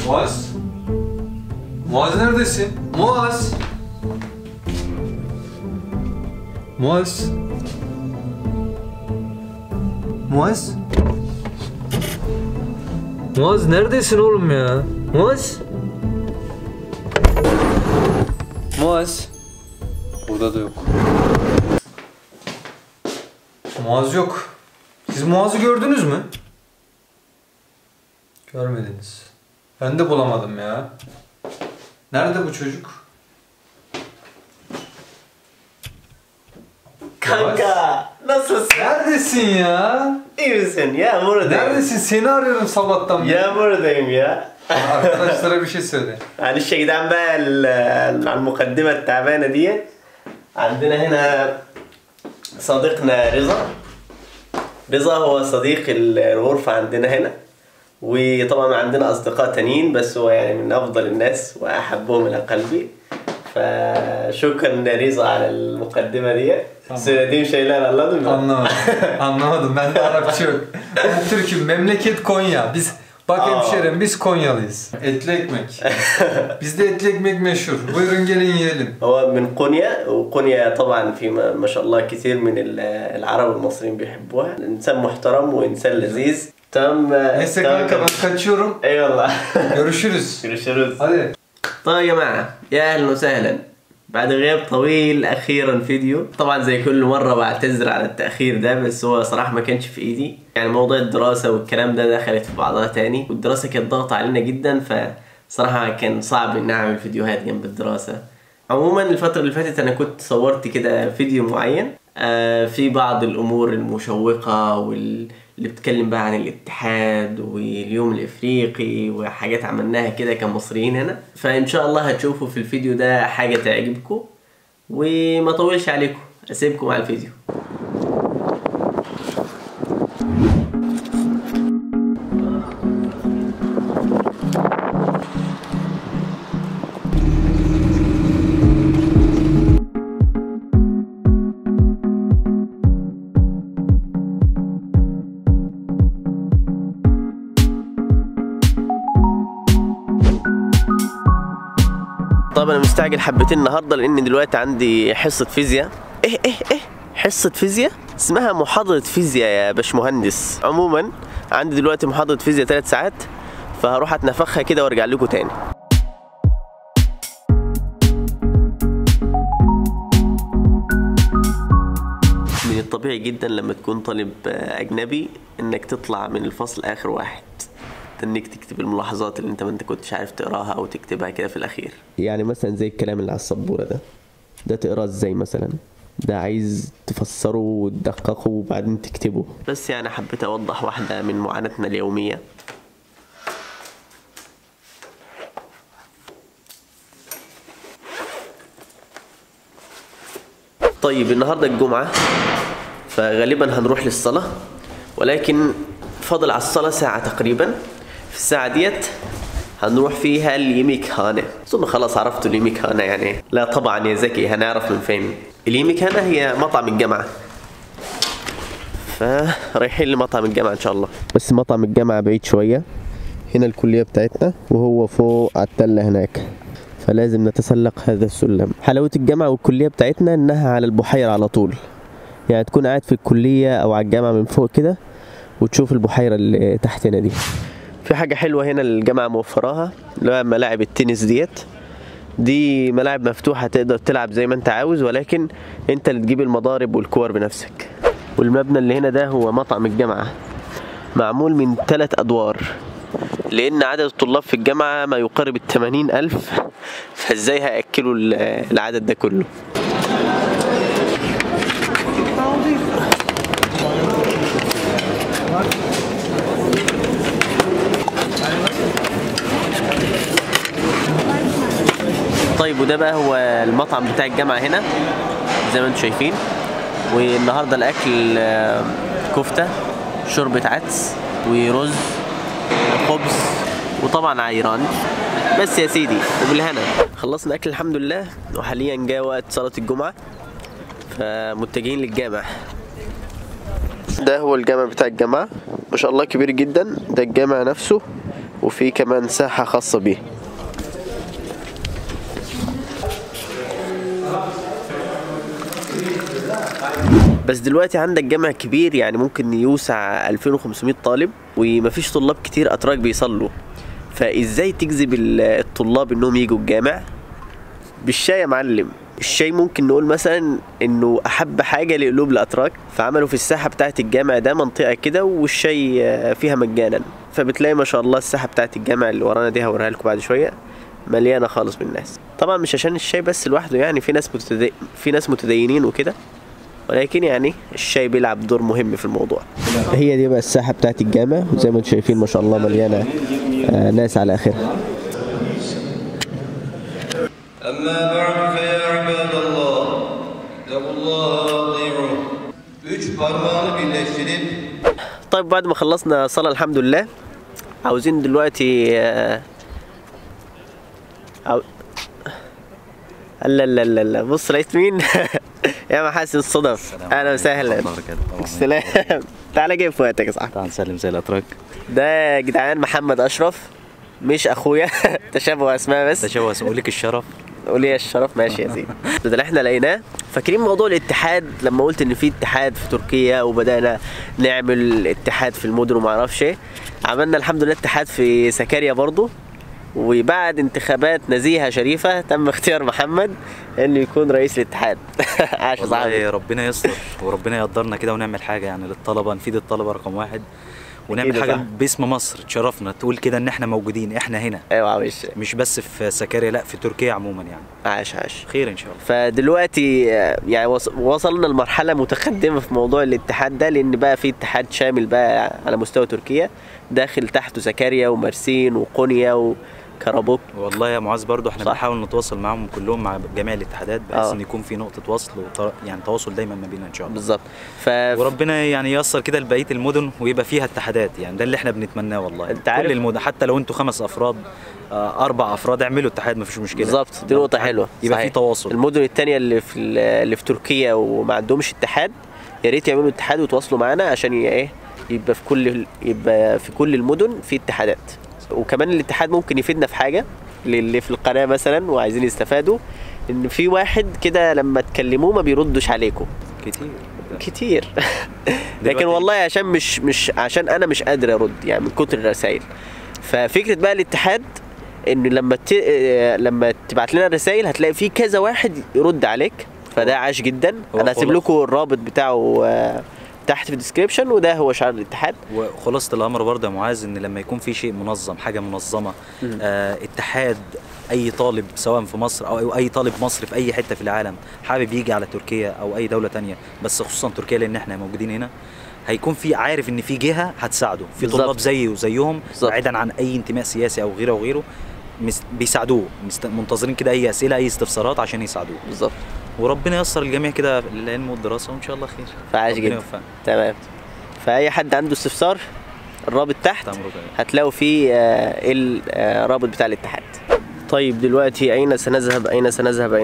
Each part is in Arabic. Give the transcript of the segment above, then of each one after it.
Muaz? Muaz neredesin? Muaz? Muaz? Muaz? Muaz neredesin oğlum ya? Muaz? Muaz? Burada da yok. Muaz yok. Siz Muaz'ı gördünüz mü? Görmediniz. Ben de bulamadım ya. Nerede bu çocuk? Kanka nasılsın? Neredesin ya? İyi misin? Ya buradayım. Neredesin? Seni arıyorum sabahtan beri. Ya buradayım ya. Arkadaşlara bir şey söyle. معلش يا جدعان بقى مع المقدمة التعبانة ديت عندنا هنا صديقنا رضا. رضا هو صديق الغرفة عندنا هنا، وطبعا عندنا أصدقاء تانيين بس هو يعني من أفضل الناس وأحبهم إلى قلبي. فشكرا رضا على المقدمة ديت. Söylediğim şeyler anladın mı? Anlamadım. Anlamadım. Ben de Arapça yok. Ben Türk'üm. Memleket Konya. Biz bak hemşerim, biz Konyalıyız. Etli ekmek. Bizde etli ekmek meşhur. Buyurun gelin yiyelim. هو من قونيا، وقونيا طبعا في ما شاء الله كثير من العرب والمصريين بيحبوها. إنسان محترم وإنسان لذيذ. تمام. Neyse kanka ben kaçıyorum. Eyvallah. Görüşürüz. Görüşürüz. Hadi. طيب يا جماعة يا أهلا وسهلا. بعد غياب طويل أخيرا فيديو. طبعا زي كل مرة بعتذر على التأخير ده، بس هو صراحة ما كانش في إيدي. يعني موضوع الدراسة والكلام ده دخلت في بعضها تاني، والدراسة كانت ضغط علينا جدا، فصراحة كان صعب إن أعمل فيديوهات جنب الدراسة. عموما الفترة اللي فاتت أنا كنت صورت كده فيديو معين في بعض الأمور المشوقة اللي بتتكلم بقى عن الاتحاد واليوم الافريقي وحاجات عملناها كده كمصريين هنا. فان شاء الله هتشوفوا في الفيديو ده حاجة تعجبكم، وما طولش عليكم اسيبكم على الفيديو. طب انا مستعجل حبتين النهارده لان دلوقتي عندي حصه فيزياء. ايه حصه فيزياء اسمها محاضره فيزياء يا باشمهندس. عموما عندي دلوقتي محاضره فيزياء 3 ساعات، فهروح اتنفخها كده وارجع لكم تاني. من الطبيعي جدا لما تكون طالب اجنبي انك تطلع من الفصل اخر واحد، انك تكتب الملاحظات اللي انت ما كنتش عارف تقراها او تكتبها كده في الاخير. يعني مثلا زي الكلام اللي على السبوره ده تقراه ازاي مثلا؟ ده عايز تفسره وتدققه وبعدين تكتبه. بس يعني حبيت اوضح واحده من معاناتنا اليوميه. طيب النهارده الجمعه، فغالبا هنروح للصلاه، ولكن فاضل على الصلاه ساعه تقريبا. في الساعة ديت هنروح فيها اليميكهانا. اظن خلاص عرفتوا اليميكهانا يعني. لا طبعا يا زكي هنعرف من فين. اليميكهانا هي مطعم الجامعة، فرايحين لمطعم الجامعة ان شاء الله. بس مطعم الجامعة بعيد شوية، هنا الكلية بتاعتنا وهو فوق على التلة هناك، فلازم نتسلق هذا السلم. حلاوة الجامعة والكلية بتاعتنا انها على البحيرة على طول، يعني تكون قاعد في الكلية او على الجامعة من فوق كده وتشوف البحيرة اللي تحتنا دي. في حاجة حلوة هنا الجامعة موفراها، اللي هو ملاعب التنس دي ملاعب مفتوحة تقدر تلعب زي ما انت عاوز، ولكن انت اللي تجيب المضارب والكور بنفسك. والمبنى اللي هنا ده هو مطعم الجامعة، معمول من 3 أدوار، لأن عدد الطلاب في الجامعة ما يقارب 80,000، فازاي هيأكلوا العدد ده كله؟ طيب وده بقى هو المطعم بتاع الجامعة هنا زي ما انتم شايفين. والنهاردة الأكل كفتة، شوربة عدس، ورز، خبز، وطبعا عيران. بس يا سيدي وبالهنا خلصنا أكل الحمد لله، وحاليا جاء وقت صلاة الجمعة، فمتجهين للجامع. ده هو الجامع بتاع الجامعة، ما شاء الله كبير جدا. ده الجامع نفسه، وفي كمان ساحة خاصة بيه. بس دلوقتي عندك جامع كبير، يعني ممكن يوسع 2500 طالب، ومفيش طلاب كتير اتراك بيصلوا، فازاي تجذب الطلاب انهم يجوا الجامع؟ بالشاي يا معلم. الشاي ممكن نقول مثلا انه احب حاجه لقلوب الاتراك، فعملوا في الساحه بتاعه الجامع ده منطقه كده والشاي فيها مجانا، فبتلاقي ما شاء الله الساحه بتاعه الجامع اللي ورانا دي هوريها لكم بعد شويه مليانه خالص بالناس. طبعا مش عشان الشاي بس لوحده، يعني في ناس متدينين وكده، ولكن يعني الشاي بيلعب دور مهم في الموضوع. هي دي بقى الساحه بتاعه الجامع، وزي ما انتم شايفين ما شاء الله مليانه ناس على اخرها. أما بعد فيا عباد الله اتقوا الله واطيعوه. 3 parmağını birleştirip. طيب بعد ما خلصنا صلاة الحمد لله، عاوزين دلوقتي لا بص لقيت مين؟ يا محاسن الصدف. اهلا وسهلا. السلام. تعالى جايب في وقتك يا صاحبي. تعال نسلم زي الاتراك. ده يا جدعان محمد اشرف، مش اخويا. تشابه اسماء بس. تشابه اسماء. وليك الشرف. ولي الشرف. ماشي يا سيدي. ده اللي احنا لقيناه. فاكرين موضوع الاتحاد لما قلت ان في اتحاد في تركيا وبدانا نعمل اتحاد في المدن وما اعرفش ايه؟ عملنا الحمد لله اتحاد في سكريا برضو، وبعد انتخابات نزيهة شريفة تم اختيار محمد انه يكون رئيس الاتحاد. عاش يا صاحبي. ربنا يستر وربنا يقدرنا كده ونعمل حاجة يعني للطلبة، نفيد الطلبة رقم 1، ونعمل حاجة باسم مصر تشرفنا، تقول كده ان احنا موجودين، احنا هنا. ايوه مش بس في سكريا، لا في تركيا عموما يعني. عاش خير ان شاء الله. فدلوقتي يعني وصلنا لمرحلة متقدمة في موضوع الاتحاد ده، لان بقى في اتحاد شامل بقى على مستوى تركيا، داخل تحته سكريا ومرسين وقونيا وكرابوك. والله يا معاذ برضو احنا بنحاول نتواصل معهم كلهم، مع جميع الاتحادات، بحيث ان يكون في نقطة وصل يعني تواصل دايما ما بيننا ان شاء الله. بالظبط. وربنا يعني ييسر كده لبقية المدن ويبقى فيها اتحادات، يعني ده اللي احنا بنتمناه والله. انت عارف كل المدن، حتى لو انتوا 5 افراد 4 افراد اعملوا اتحاد مفيش مشكلة. بالظبط، دي نقطة حلوة. يبقى في تواصل. المدن التانية اللي في تركيا وما عندهمش اتحاد، يا ريت يعملوا اتحاد ويتواصلوا معانا عشان يبقى في كل المدن في اتحادات. وكمان الاتحاد ممكن يفيدنا في حاجة للي في القناة مثلا وعايزين يستفادوا، ان في واحد كده لما تكلموه ما بيردش عليكم كتير. لكن والله عشان مش عشان انا مش قادر ارد يعني من كتر الرسائل. ففكرة بقى الاتحاد ان لما تبعت لنا الرسائل هتلاقي في كذا واحد يرد عليك، فده عاش جدا. انا هسيب لكم الرابط بتاعه تحت في الديسكريبشن، وده هو شعار الاتحاد. وخلاصة الامر برضه يا معاذ ان لما يكون في شيء منظم، حاجه منظمه، اتحاد، اي طالب سواء في مصر او اي طالب مصري في اي حته في العالم حابب يجي على تركيا او اي دوله تانية، بس خصوصا تركيا لان احنا موجودين هنا، هيكون في عارف ان في جهه هتساعده، في طلاب زيه وزيهم بعيدا عن اي انتماء سياسي او غيره بيساعدوه، منتظرين كده اي اسئله اي استفسارات عشان يساعدوه. بالظبط. وربنا ييسر الجميع كده العلم والدراسه وان شاء الله خير. فعاش جدا. تمام. فاي حد عنده استفسار الرابط تحت هتلاقوا فيه الرابط بتاع الاتحاد. طيب دلوقتي اين سنذهب؟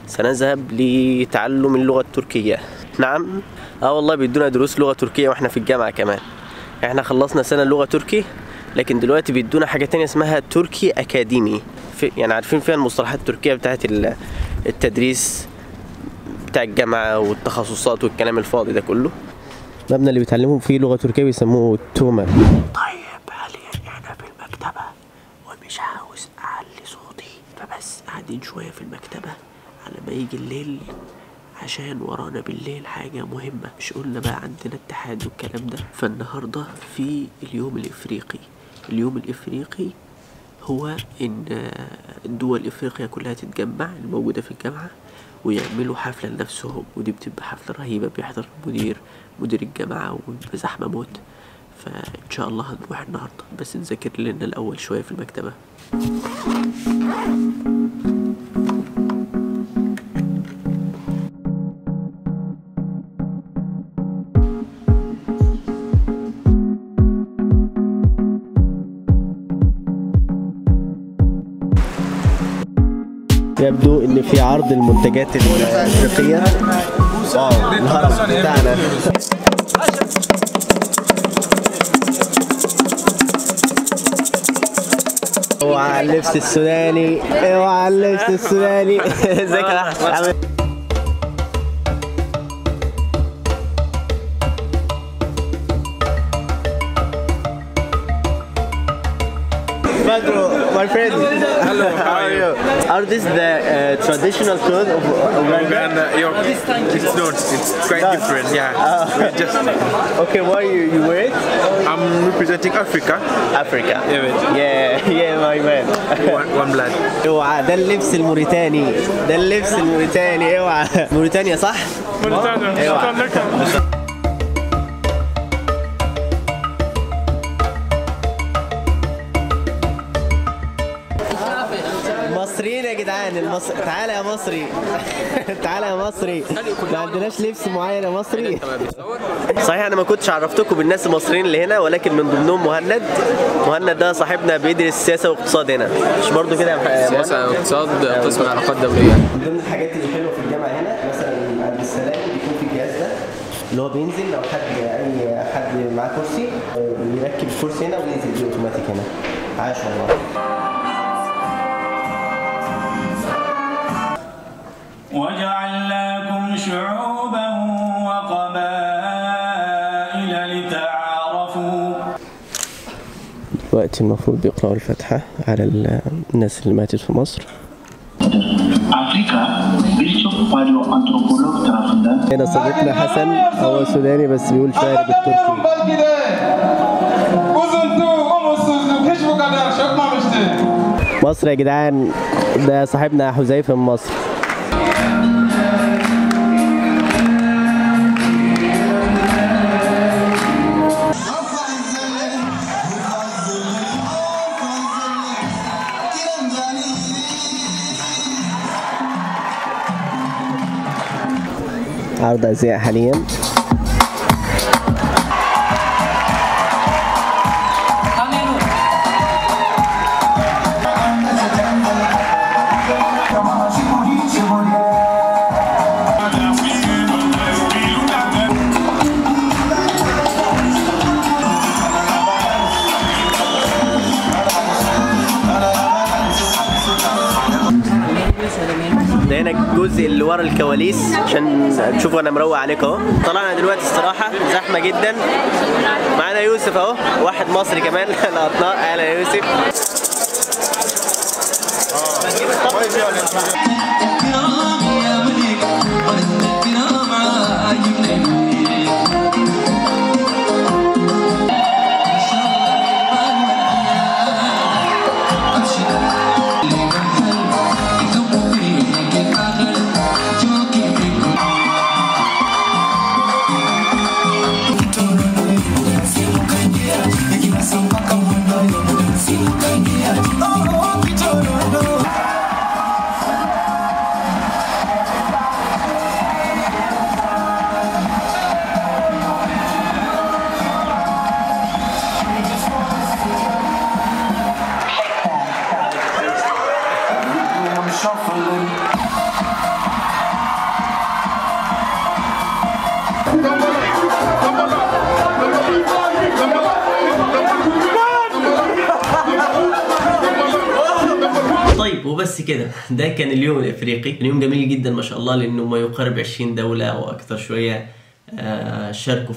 سنذهب لتعلم اللغه التركيه. نعم. والله بيدونا دروس لغه تركيه واحنا في الجامعه كمان. احنا خلصنا سنه لغه تركي، لكن دلوقتي بيدونا حاجه تانية اسمها تركي اكاديمي، يعني عارفين فيها المصطلحات التركيه بتاعت التدريس بتاع الجامعه والتخصصات والكلام الفاضي ده كله. المبنى اللي بيتعلموا فيه لغه تركيه بيسموه توما. طيب حاليا احنا في المكتبه ومش عاوز اعلي صوتي، فبس قاعدين شويه في المكتبه على ما يجي الليل، عشان ورانا بالليل حاجة مهمة. مش قلنا بقى عندنا اتحاد والكلام ده؟ فالنهاردة في اليوم الإفريقي. اليوم الإفريقي هو إن الدول الإفريقية كلها تتجمع الموجودة في الجامعة ويعملوا حفلة لنفسهم، ودي بتبقى حفلة رهيبة، بيحضر مدير الجامعة وبيبقى زحمة موت. فإن شاء الله هنروح النهاردة، بس نذاكر لنا الأول شوية في المكتبة. يبدو ان في عرض المنتجات الافريقيه. الهرم بتاعنا. اوعى اللبس السوداني، اوعى اللبس السوداني. ازيك يا احمد؟ Pedro, my friend. Hello, how are you? Are this the traditional clothes of Uganda? It's not. It's quite different. Yeah. We just. Okay, why you wear it? I'm representing Africa. Africa. Yeah, my man. one blood. اوعى ده اللبس الموريتاني، ده اللبس الموريتاني. اوعى موريتانيا صح؟ موريتانيا. شكرا لك. مصريين يا جدعان، تعالى يا مصري. تعالى يا مصري. ما عندناش لبس معين يا مصري. صحيح انا ما كنتش عرفتكم بالناس المصريين اللي هنا، ولكن من ضمنهم مهند ده صاحبنا بيدرس سياسه واقتصاد هنا، مش برضه كده يا سياسه واقتصاد قسم علاقات دوليه. من ضمن الحاجات اللي حلوه في الجامعه هنا مثلا عند السلام بيكون في الجهاز ده اللي هو بينزل لو اي حد معاه كرسي بيركب الكرسي هنا وينزل بيه اوتوماتيك هنا. عاش والله. وجعلناكم شعوبا وقبائل لتعارفوا. دلوقتي المفروض بيقرأوا الفاتحة على الناس اللي ماتت في مصر. هنا صديقنا حسن هو سوداني بس بيقول شعر بالتركي. مصر يا جدعان، ده صاحبنا حذيفة من مصر. عرض أزياء حاليا. ده هنا الجزء اللي ورا الكواليس عشان تشوفوا انا مروق عليكم اهو. طلعنا دلوقتي استراحه زحمه جدا. معانا يوسف اهو، واحد مصري كمان لقطناه. اهلا يا يوسف. طيب وبس كده، ده كان اليوم الافريقي. اليوم جميل جدا ما شاء الله، لانه ما يقارب 20 دوله او اكثر شويه شاركوا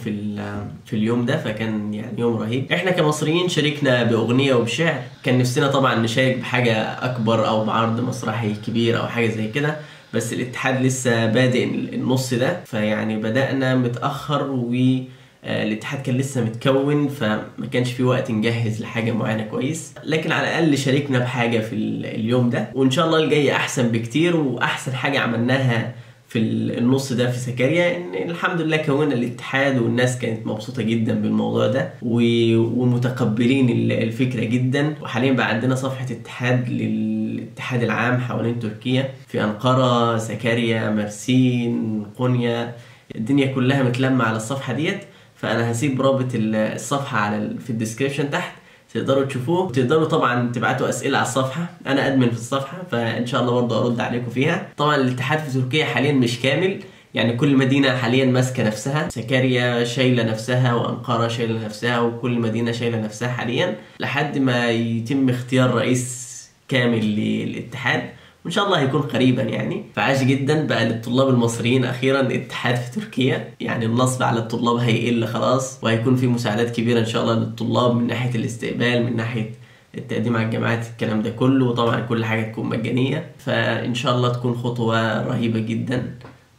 في اليوم ده، فكان يعني يوم رهيب. احنا كمصريين شاركنا باغنيه وبشعر. كان نفسنا طبعا نشارك بحاجه اكبر او بعرض مسرحي كبير او حاجه زي كده، بس الاتحاد لسه بادئ النص ده، فيعني بدأنا متأخر والاتحاد كان لسه متكون، فما كانش في وقت نجهز لحاجة معينة كويس. لكن على الأقل شاركنا بحاجة في اليوم ده، وإن شاء الله الجاي أحسن بكتير. وأحسن حاجة عملناها في النص ده في سكريا ان الحمد لله كونا الاتحاد، والناس كانت مبسوطة جدا بالموضوع ده ومتقبلين الفكرة جدا. وحاليا بقى عندنا صفحة اتحاد للاتحاد العام حوالين تركيا، في أنقرة، سكريا، مرسين، قونيا، الدنيا كلها متلمة على الصفحة ديت. فأنا هسيب رابط الصفحة في الديسكريبشن تحت، تقدروا تشوفوه. وتقدروا طبعا تبعتوا اسئله على الصفحه، انا ادمن في الصفحه، فان شاء الله برضه ارد عليكم فيها. طبعا الاتحاد في تركيا حاليا مش كامل، يعني كل مدينة حاليا ماسكة نفسها، سكاريا شايلة نفسها وأنقرة شايلة نفسها وكل مدينة شايلة نفسها حاليا لحد ما يتم اختيار رئيس كامل للاتحاد، وإن شاء الله هيكون قريبا يعني. فعاش جدا بقى للطلاب المصريين أخيرا اتحاد في تركيا، يعني النصب على الطلاب هيقل خلاص، وهيكون في مساعدات كبيرة إن شاء الله للطلاب من ناحية الاستقبال، من ناحية التقديم على الجامعات، الكلام ده كله، وطبعا كل حاجة تكون مجانية. فإن شاء الله تكون خطوة رهيبة جدا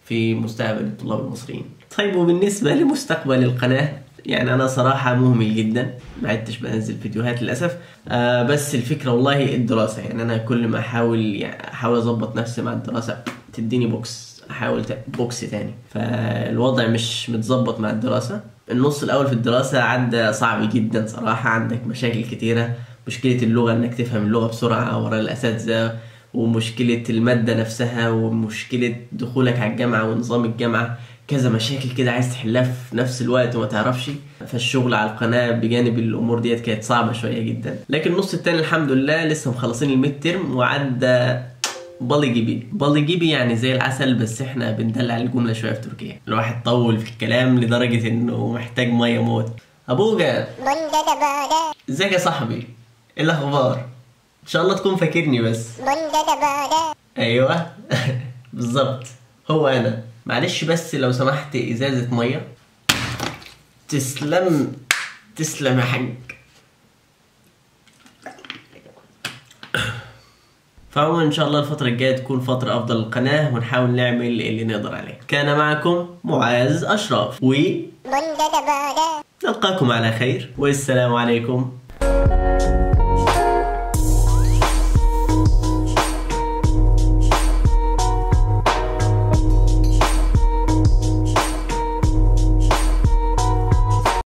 في مستقبل الطلاب المصريين. طيب وبالنسبة لمستقبل القناة، يعني أنا صراحة مهمل جدا، ما عدتش بنزل فيديوهات للأسف. بس الفكرة والله الدراسة، يعني أنا كل ما أحاول أظبط نفسي مع الدراسة تديني بوكس، أحاول بوكس تاني، فالوضع مش متظبط مع الدراسة. النص الأول في الدراسة عدى صعب جدا صراحة، عندك مشاكل كتيرة، مشكلة اللغة إنك تفهم اللغة بسرعة ورا الأساتذة، ومشكلة المادة نفسها، ومشكلة دخولك على الجامعة ونظام الجامعة، كذا مشاكل كده عايز تحلها في نفس الوقت وما تعرفش. فالشغل على القناة بجانب الأمور ديت كانت صعبة شوية جدا. لكن النص التاني الحمد لله لسه مخلصين الميد ترم، وعدى بالي جيبي يعني زي العسل، بس احنا بندلع الجملة شوية في تركيا. الواحد طول في الكلام لدرجة انه محتاج مية موت. ابوجا ازيك يا صاحبي، ايه الاخبار؟ ان شاء الله تكون فاكرني بس. ايوه بالظبط هو انا. معلش بس لو سمحت ازازة مية. تسلم يا حاج. فعموما ان شاء الله الفترة الجاية تكون فترة افضل للقناة، ونحاول نعمل اللي نقدر عليه. كان معكم معاذ اشرف، نلقاكم على خير، والسلام عليكم.